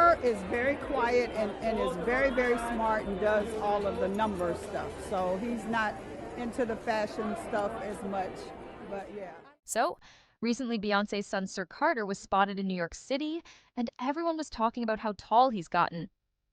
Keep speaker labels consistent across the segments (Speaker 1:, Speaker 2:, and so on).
Speaker 1: Sir is very quiet and is very, very smart and does all of the number stuff. So he's not into the fashion stuff as much, but yeah.
Speaker 2: So, recently Beyonce's son Sir Carter was spotted in New York City, and everyone was talking about how tall he's gotten.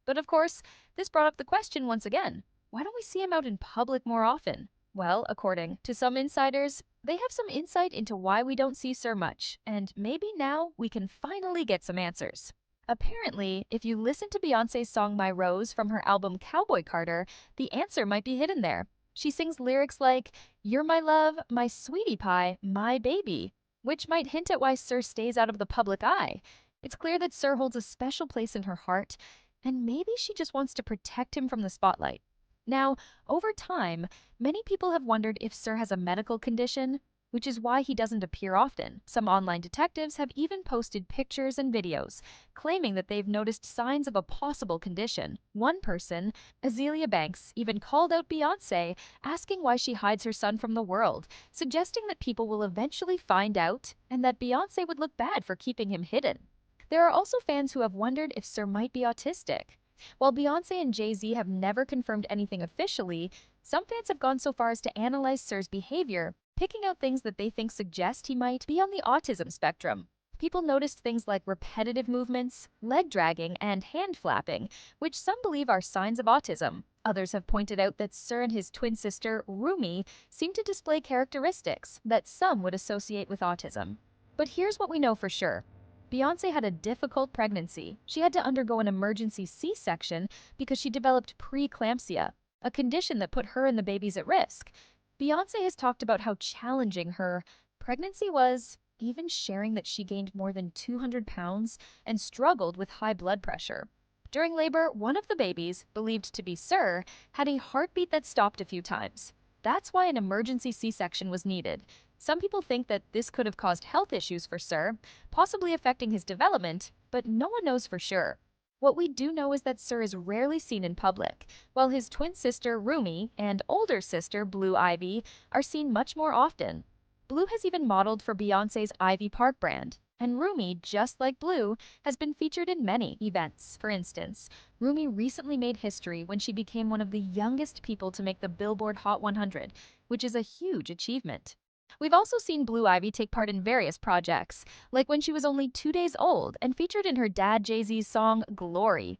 Speaker 2: But of course, this brought up the question once again, why don't we see him out in public more often? Well, according to some insiders, they have some insight into why we don't see Sir much, and maybe now we can finally get some answers. Apparently, if you listen to Beyonce's song My Rose from her album Cowboy Carter, the answer might be hidden there. She sings lyrics like, "You're my love, my sweetie pie, my baby," which might hint at why Sir stays out of the public eye. It's clear that Sir holds a special place in her heart, and maybe she just wants to protect him from the spotlight. Now, over time, many people have wondered if Sir has a medical condition, which is why he doesn't appear often. Some online detectives have even posted pictures and videos, claiming that they've noticed signs of a possible condition. One person, Azealia Banks, even called out Beyoncé, asking why she hides her son from the world, suggesting that people will eventually find out and that Beyoncé would look bad for keeping him hidden. There are also fans who have wondered if Sir might be autistic. While Beyoncé and Jay-Z have never confirmed anything officially, some fans have gone so far as to analyze Sir's behavior, picking out things that they think suggest he might be on the autism spectrum. People noticed things like repetitive movements, leg dragging, and hand flapping, which some believe are signs of autism. Others have pointed out that Sir and his twin sister, Rumi, seem to display characteristics that some would associate with autism. But here's what we know for sure. Beyoncé had a difficult pregnancy. She had to undergo an emergency C-section because she developed preeclampsia, a condition that put her and the babies at risk. Beyoncé has talked about how challenging her pregnancy was, even sharing that she gained more than 200 pounds and struggled with high blood pressure. During labor, one of the babies, believed to be Sir, had a heartbeat that stopped a few times. That's why an emergency C-section was needed. Some people think that this could have caused health issues for Sir, possibly affecting his development, but no one knows for sure. What we do know is that Sir is rarely seen in public, while his twin sister Rumi and older sister Blue Ivy are seen much more often. Blue has even modeled for Beyoncé's Ivy Park brand, and Rumi, just like Blue, has been featured in many events. For instance, Rumi recently made history when she became one of the youngest people to make the Billboard Hot 100, which is a huge achievement. We've also seen Blue Ivy take part in various projects, like when she was only 2 days old and featured in her dad Jay-Z's song Glory.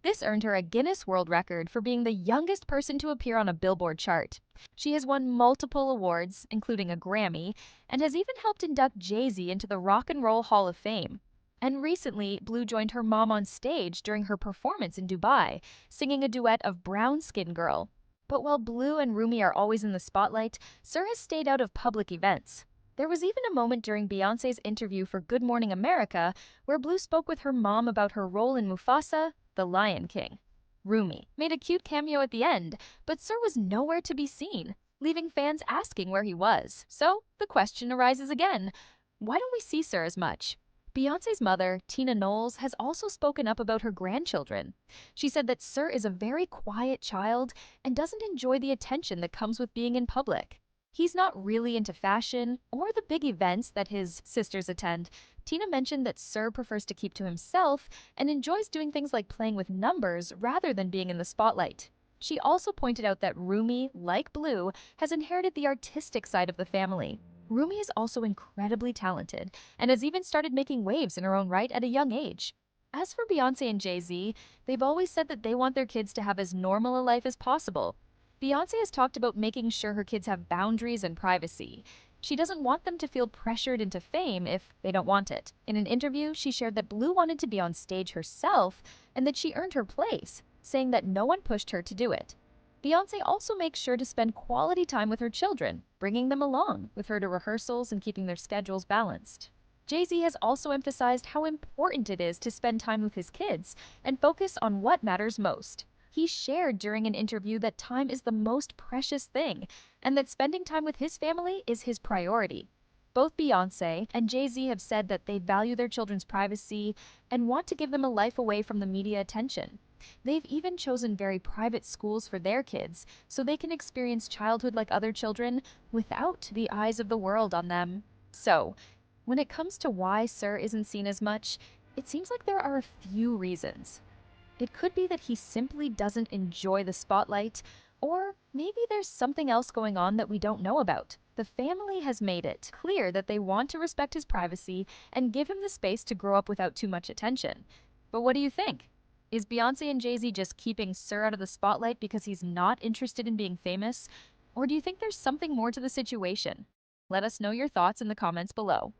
Speaker 2: This earned her a Guinness World Record for being the youngest person to appear on a Billboard chart. She has won multiple awards, including a Grammy, and has even helped induct Jay-Z into the Rock and Roll Hall of Fame. And recently, Blue joined her mom on stage during her performance in Dubai, singing a duet of Brown Skin Girl. But while Blue and Rumi are always in the spotlight, Sir has stayed out of public events. There was even a moment during Beyoncé's interview for Good Morning America where Blue spoke with her mom about her role in Mufasa, the Lion King. Rumi made a cute cameo at the end, but Sir was nowhere to be seen, leaving fans asking where he was. So the question arises again, why don't we see Sir as much? Beyoncé's mother, Tina Knowles, has also spoken up about her grandchildren. She said that Sir is a very quiet child and doesn't enjoy the attention that comes with being in public. He's not really into fashion or the big events that his sisters attend. Tina mentioned that Sir prefers to keep to himself and enjoys doing things like playing with numbers rather than being in the spotlight. She also pointed out that Rumi, like Blue, has inherited the artistic side of the family. Rumi is also incredibly talented and has even started making waves in her own right at a young age. As for Beyoncé and Jay-Z, they've always said that they want their kids to have as normal a life as possible. Beyoncé has talked about making sure her kids have boundaries and privacy. She doesn't want them to feel pressured into fame if they don't want it. In an interview, she shared that Blue wanted to be on stage herself and that she earned her place, saying that no one pushed her to do it. Beyoncé also makes sure to spend quality time with her children, bringing them along with her to rehearsals and keeping their schedules balanced. Jay-Z has also emphasized how important it is to spend time with his kids and focus on what matters most. He shared during an interview that time is the most precious thing and that spending time with his family is his priority. Both Beyoncé and Jay-Z have said that they value their children's privacy and want to give them a life away from the media attention. They've even chosen very private schools for their kids so they can experience childhood like other children without the eyes of the world on them. So, when it comes to why Sir isn't seen as much, It seems like there are a few reasons. It could be that he simply doesn't enjoy the spotlight, or maybe there's something else going on that we don't know about. The family has made it clear that they want to respect his privacy and give him the space to grow up without too much attention. But what do you think? Is Beyoncé and Jay-Z just keeping Sir out of the spotlight because he's not interested in being famous? Or do you think there's something more to the situation? Let us know your thoughts in the comments below.